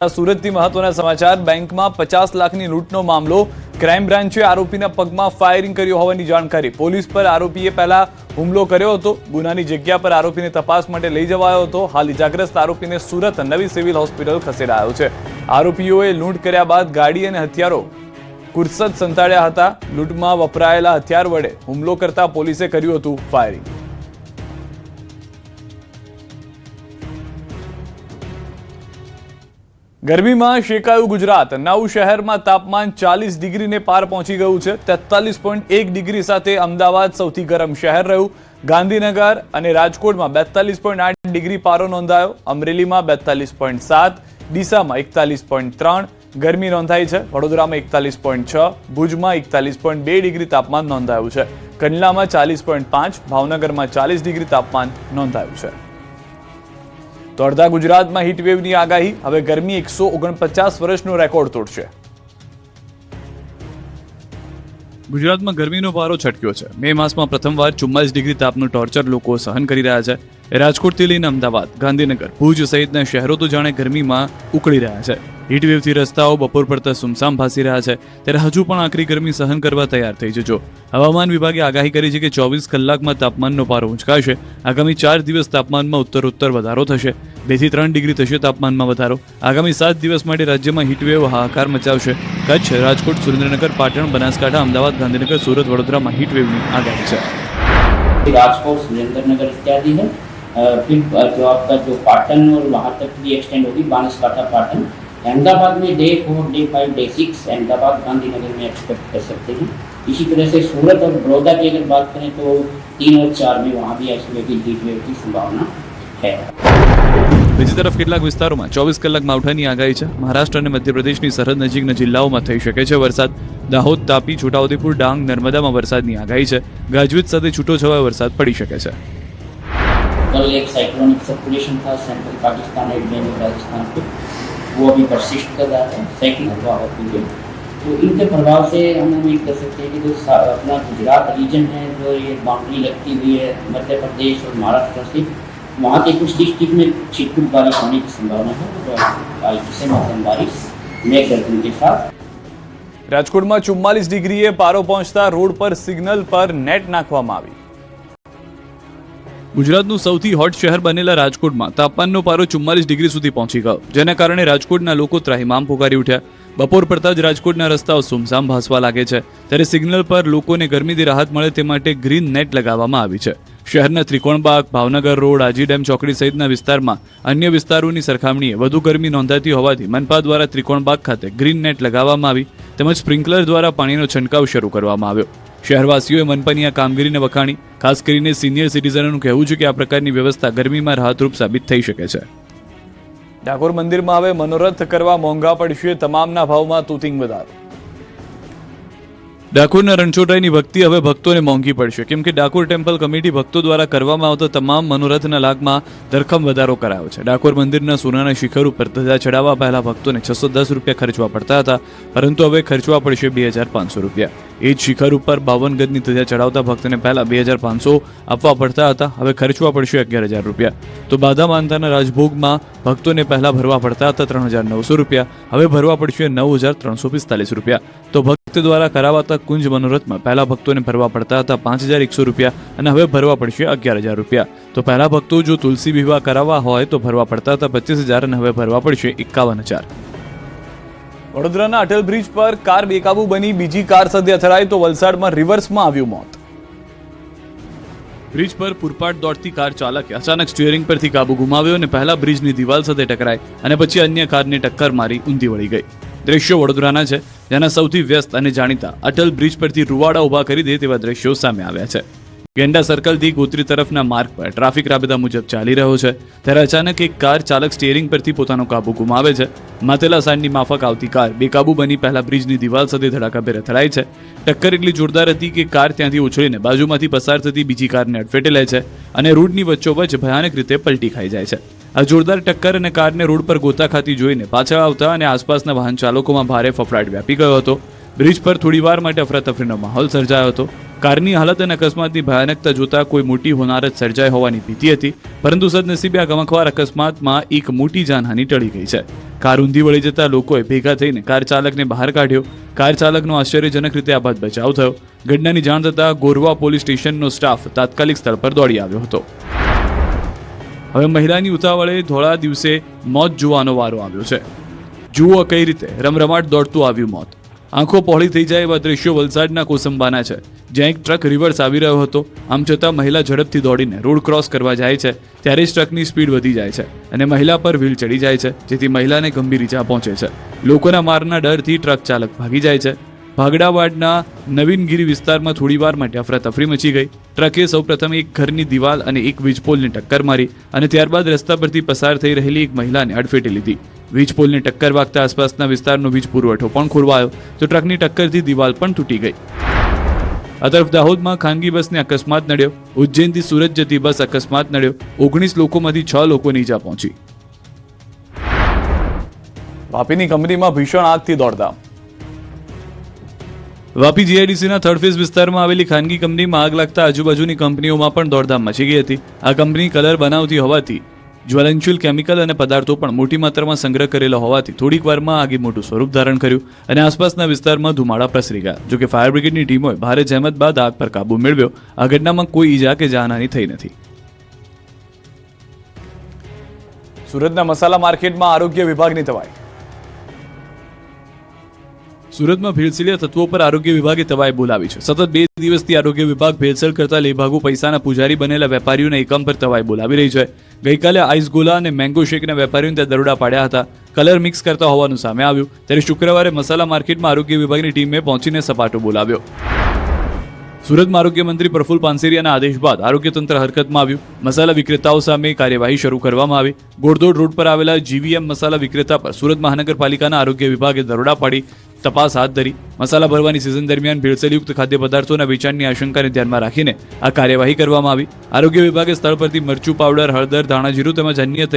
સુરતથી મહત્વના સમાચાર બેંકમાં 50 લાખની લૂંટનો મામલો ક્રાઇમ બ્રાન્ચે આરોપીના પગમાં ફાયરિંગ કર્યું હોવાની જાણકારી પોલીસ પર આરોપીએ પહેલા હુમલો કર્યો હતો ગુનાની જગ્યા પર આરોપીને તપાસ માટે લઈ જવાયો હતો હાલ ઇજાગ્રસ્ત આરોપીને સુરત નવી સિવિલ હોસ્પિટલ ખસેડાયો છે આરોપીઓએ લૂંટ કર્યા બાદ ગાડી અને હથિયારો કુરસદ સંતાડ્યા હતા લૂંટમાં વપરાયેલા હથિયાર વડે હુમલો કરતા પોલીસે કર્યું હતું ફાયરિંગ ગરમીમાં શેકાયું ગુજરાત 9 શહેરમાં તાપમાન 40 ડિગ્રીને પાર પહોંચી ગયું છે 43.1 ડિગ્રી સાથે અમદાવાદ સૌથી ગરમ શહેર રહ્યું ગાંધીનગર અને રાજકોટમાં 42.8 ડિગ્રી પારો નોંધાયો અમરેલીમાં 42.7 ડીસામાં 41.3 ગરમી નોંધાઈ છે વડોદરામાં 41.6 ભુજમાં 41.2 ડિગ્રી તાપમાન નોંધાયું છે કંડલામાં 40.5 ભાવનગરમાં 40 ડિગ્રી તાપમાન નોંધાયું છે તો અડધા ગુજરાતમાં હીટવેવની આગાહી હવે ગરમી 149 વર્ષનો રેકોર્ડ તોડશે ગુજરાતમાં ગરમીનો પારો છટક્યો છે મે માસમાં પ્રથમવાર 44 ડિગ્રી તાપનું ટોર્ચર લોકો સહન કરી રહ્યા છે રાજકોટથી લઈને અમદાવાદ ગાંધીનગર ભુજ સહિતના શહેરો તો જાણે ગરમીમાં ઉકળી રહ્યા છે હીટવેવથી રસ્તાઓ બપોર પડતા સુમસામ ભાસી રહ્યા છે ત્યારે હજુ પણ આકરી ગરમી સહન કરવા તૈયાર થઈ જજો હવામાન વિભાગે આગાહી કરી છે કે 24 કલાકમાં તાપમાનનો પારો ઊંચકાશે આગામી 4 દિવસ તાપમાનમાં ઉત્તરોત્તર વધારો થશે 2 થી 3 ડિગ્રી થશે તાપમાનમાં વધારો આગામી 7 દિવસ માટે રાજ્યમાં હીટવેવ હાહાકાર મચાવશે કચ્છ રાજકોટ સુરેન્દ્રનગર પાટણ બનાસકાંઠા अहमदाबाद गांधीनगर सूरत वडोदरा में हीट वेव की आगाही है राजकोट सुरेंद्रनगर इत्यादि है फिर जो आपका जो पाटन और वहाँ तक भी एक्सटेंड होगी बनासकांठा पाटन अहमदाबाद में day 4 day 5 day 6 Ahmedabad Gandhinagar में एक्सपेक्ट कर सकते हैं इसी तरह से सूरत और बड़ौदा की अगर बात करें तो 3 और 4 में वहाँ भी आइसोलेटेड हीट वेव की संभावना है બીજી તરફ કેટલાક વિસ્તારોમાં 24 કલાક માવઠાની આગાહી છે મહારાષ્ટ્ર અને મધ્યપ્રદેશની સરહદ નજીકના જિલ્લાઓમાં થઈ શકે છે વરસાદ દાહોદ તાપી છોટાઉદેપુર ડાંગ નર્મદામાં વરસાદની આગાહી છે ગાજવીજ સાથે છૂટોછવાયો વરસાદ પડી શકે છે कल एक साइक्लोनिक सर्कुलेशन था सेंट्रल पाकिस्तान और इंडियन राजस्थान पे वो अभी परसिस्ट कर रहा है साइक्लोन हवा होती है तो इनके प्रभाव से हम उम्मीद कर सकते हैं कि जो अपना गुजरात रीजन है जो ये बाउंड्री लगती हुई है मध्य प्रदेश और महाराष्ट्र से वहाँ के कुछ डिस्ट्रिक्ट में छिटपुट बारिश होने की संभावना है तो हल्की से मध्यम बारिश मेघ गर्जन के साथ રાજકોટમાં 44 ડિગ્રીએ પારો પહોંચતા રોડ પર સિગ્નલ પર નેટ નાખવામાં આવી ગુજરાતનું સૌથી હોટ શહેર બનેલા રાજકોટમાં તાપમાનનો પારો 44 ડિગ્રી સુધી પહોંચી ગયો જેના કારણે રાજકોટના લોકો ત્રાહિમામ પોકારી ઉઠ્યા બપોર પડતા જ રાજકોટના રસ્તાઓ સુમસામ ભાસવા લાગે છે ત્યારે સિગ્નલ પર લોકોને ગરમીથી રાહત મળે તે માટે ગ્રીન નેટ લગાવવામાં આવી છે શહેરના ત્રિકોણબાગ ભાવનગર રોડ આજી ડેમ ચોકડી સહિતના વિસ્તારમાં અન્ય વિસ્તારોની સરખામણીએ વધુ ગરમી નોંધાતી હોવાથી મનપા દ્વારા ત્રિકોણબાગ ખાતે ગ્રીન નેટ લગાવવામાં આવી તેમજ સ્પ્રિંકલર દ્વારા પાણીનો છંટકાવ શરૂ કરવામાં આવ્યો શહેરવાસીઓએ મનપાની આ કામગીરીને વખાણી ખાસ કરીને સિનિયર સિટીઝનોનું કહેવું છે કે આ પ્રકારની વ્યવસ્થા ગરમીમાં રાહતરૂપ સાબિત થઈ શકે છે ડાકોર મંદિરમાં હવે મનોરથ કરવા મોંઘા પડશે તમામના ભાવમાં તૂતિંગ વધારો ડાકોરના રણછોડરાયની ભક્તિ હવે ભક્તોને મોંઘી પડશે કેમ કે ડાકોર ટેમ્પલ કમિટી ભક્તો દ્વારા કરવામાં આવતા તમામ મનોરથના લાગમાં ધરખમ વધારો કરાયો છે ડાકોર મંદિરના સોનાના શિખર ઉપર ધજા ચડાવવા પહેલા ભક્તોને 610 રૂપિયા ખર્ચવા પડતા હતા પરંતુ હવે ખર્ચવા પડશે 2500 રૂપિયા એ જ શિખર ઉપર 52 ગજની ધજા ચડાવતા ભક્તને પહેલા 2500 આપવા પડતા હતા હવે ખર્ચવા પડશે 11000 રૂપિયા તો બાધા માનતાના રાજભોગમાં ભક્તોને પહેલા ભરવા પડતા હતા 3900 રૂપિયા હવે ભરવા પડશે 9345 રૂપિયા તો ભક્ત દ્વારા કરાવાતા કુંજ મનોરથમાં પહેલા ભક્તોને ભરવા પડતા હતા 5100 રૂપિયા અને હવે ભરવા પડશે 11000 રૂપિયા તો પહેલા ભક્તો જો તુલસી વિવાહ કરાવવા હોય તો ભરવા પડતા હતા 25000 અને હવે ભરવા પડશે 51000 વડોદરાના અટલ બ્રિજ પર કાર બેકાબુ બની બીજી કાર સાથે અથડાઈ તો વલસાડમાં રિવર્સમાં આવ્યું મોત બ્રિજ પર પૂરપાટ દોડતી કાર ચાલકે અચાનક સ્ટીયરિંગ પરથી કાબુ ગુમાવ્યો અને પહેલા બ્રિજની દિવાલ સાથે ટકરાઈ અને પછી અન્ય કારને ટક્કર મારી ઊંધી વળી ગઈ દ્રશ્યો વડોદરાના છે જેના સૌથી વ્યસ્ત અને જાણીતા અટલ બ્રિજ પરથી રૂવાડા ઉભા કરી દે તેવા દ્રશ્યો સામે આવ્યા છે ગેંડા સર્કલથી ગોત્રી તરફના માર્ગ પર ટ્રાફિક રાબેતા મુજબ ચાલી રહ્યો છે ત્યારે અચાનક એક કાર ચાલક સ્ટીયરિંગ પરથી પોતાનો કાબુ ગુમાવે છે માતેલા સાંજની માફક આવતી કાર બેકાબુ બની પહેલા બ્રિજની દિવાલ સાથે ધડાકાભેર અથડાઈ છે ટક્કર એટલી જોરદાર હતી કે કાર ત્યાંથી ઉછળીને બાજુમાંથી પસાર થતી બીજી કારને અડફેટે લે છે અને રોડની વચ્ચોવચ્ચ ભયાનક રીતે પલટી ખાઈ જાય છે આ જોરદાર ટક્કર અને કારને રોડ પર ગોતા ખાતી જોઈને પાછળ આવતા અને આસપાસના વાહન ચાલકોમાં ભારે ફફડાટ વ્યાપી ગયો હતો બ્રિજ પર થોડીવાર માટે અફરાતફરીનો માહોલ સર્જાયો હતો. કારની હાલત અને અકસ્માતની ભયાનકતા જોતા કોઈ મોટી હોનારત સર્જાય હોવાની ભીતિ હતી, પરંતુ સદનસીબે આ ગમખ્વાર અકસ્માતમાં એક મોટી જાનહાનિ ટળી ગઈ છે. કાર ઊંધી વળી જતા લોકોએ ભેગા થઈને કાર ચાલકને બહાર કાઢ્યો. કાર ચાલકનો આશ્ચર્યજનક રીતે આબાદ બચાવ થયો. ઘટનાની જાણ થતાં ગોરવા પોલીસ સ્ટેશનનો સ્ટાફ તાત્કાલિક સ્થળ પર દોડી આવ્યો હતો. હવે મહિલાની ઉતાવળે ધોળા દિવસે મોત જોવાનો વારો આવ્યો છે. જુઓ કઈ રીતે રમરમાટ દોડતું આવ્યું મોત. આંખો પહોળી થઈ જાય એવા દ્રશ્યો વલસાડના કોસંબાના છે, જ્યાં એક ટ્રક રિવર્સ આવી રહ્યો હતો. આમ છતાં મહિલા ઝડપથી દોડીને રોડ ક્રોસ કરવા જાય છે, ત્યારે જ ટ્રકની સ્પીડ વધી જાય છે અને મહિલા પર વ્હીલ ચડી જાય છે, જેથી મહિલાને ગંભીર ઈજા પહોંચે છે. લોકોના મારના ડરથી ટ્રક ચાલક ભાગી જાય છે. ભાગડાવાડના નવીનગીરી વિસ્તારમાં થોડીવાર માટે અફરાતફરી મચી ગઈ. ટ્રકે સૌપ્રથમ એક ઘરની દિવાલ અને એક વીજપોલને ટક્કર મારી અને ત્યારબાદ રસ્તા પરથી પસાર થઈ રહેલી એક મહિલાને અડફેટે લીધી. વીજપોલને ટક્કર વાગતા આસપાસના વિસ્તારનો વીજ પુરવઠો પણ ખોરવાયો, તો ટ્રકની ટક્કરથી દિવાલ પણ તૂટી ગઈ. આ તરફ દાહોદમાં ખાનગી બસને અકસ્માત નડ્યો. ઉજ્જૈનથી સુરત જતી બસ અકસ્માત નડ્યો. 19 લોકોમાંથી 6 લોકોને ઈજા પહોંચી. વાપીની કંપનીમાં ભીષણ આગથી દોડધામ. વાપી જીઆઈડીસીના થર્ડ ફેઝ વિસ્તારમાં આવેલી ખાનગી કંપનીમાં આગ લાગતા આજુબાજુની કંપનીઓમાં પણ દોડધામ મચી ગઈ હતી. આ કંપની કલર બનાવતી હોવાથી જ્વલનશીલ કેમિકલ અને પદાર્થો પણ મોટી માત્રામાં સંગ્રહ કરેલા હોવાથી થોડીક વારમાં આગે મોટું સ્વરૂપ ધારણ કર્યું અને આસપાસના વિસ્તારમાં ધુમાડા પ્રસરી ગયા. જોકે ફાયર બ્રિગેડની ટીમોએ ભારે જહેમત બાદ આગ પર કાબુ મેળવ્યો. આ ઘટનામાં કોઈ ઈજા કે જાનહાનિ થઈ નથી. સુરતના મસાલા માર્કેટમાં આરોગ્ય વિભાગની તવાઈ. સુરતમાં ભેળસેળિયા તત્વો પર આરોગ્ય વિભાગે તવાઈ બોલાવી છે. સતત 2 દિવસથી આરોગ્ય વિભાગ ભેળસેળ કરતા લેભાગુ પૈસાના પૂજારી બનેલા વેપારીઓના એકમ પર તવાઈ બોલાવી રહી છે. ગઈકાલે આઈસ ગોલા અને મેંગો શેકના વેપારીઓને ત્યાં દરોડા પાડ્યા હતા. કલર મિક્સ કરતા હોવાનું સામે આવ્યું, ત્યારે શુક્રવારે મસાલા માર્કેટમાં આરોગ્ય વિભાગની ટીમે પહોંચીને સપાટો બોલાવ્યો. સુરતમાં આરોગ્ય મંત્રી પ્રફુલ પાનસેરિયાના આદેશ બાદ આરોગ્ય તંત્ર હરકતમાં આવ્યું. મસાલા વિક્રેતાઓ સામે કાર્યવાહી શરૂ કરવામાં આવી. ગોળદોડ રોડ પર આવેલા જીવીએમ મસાલા વિક્રેતા પર સુરત મહાનગરપાલિકાના આરોગ્ય વિભાગે દરોડા પાડી તપાસ હાથ ધરી. મસાલા ભરવાની સિઝન દરમિયાન ભેળસેળયુક્ત ખાદ્ય પદાર્થોના વેચાણની આશંકાને ધ્યાનમાં રાખીને આ કાર્યવાહી કરવામાં આવી. આરોગ્ય વિભાગે સ્થળ પરથી મરચું પાવડર, હળદર, ધાણા જીરું તેમજ અન્ય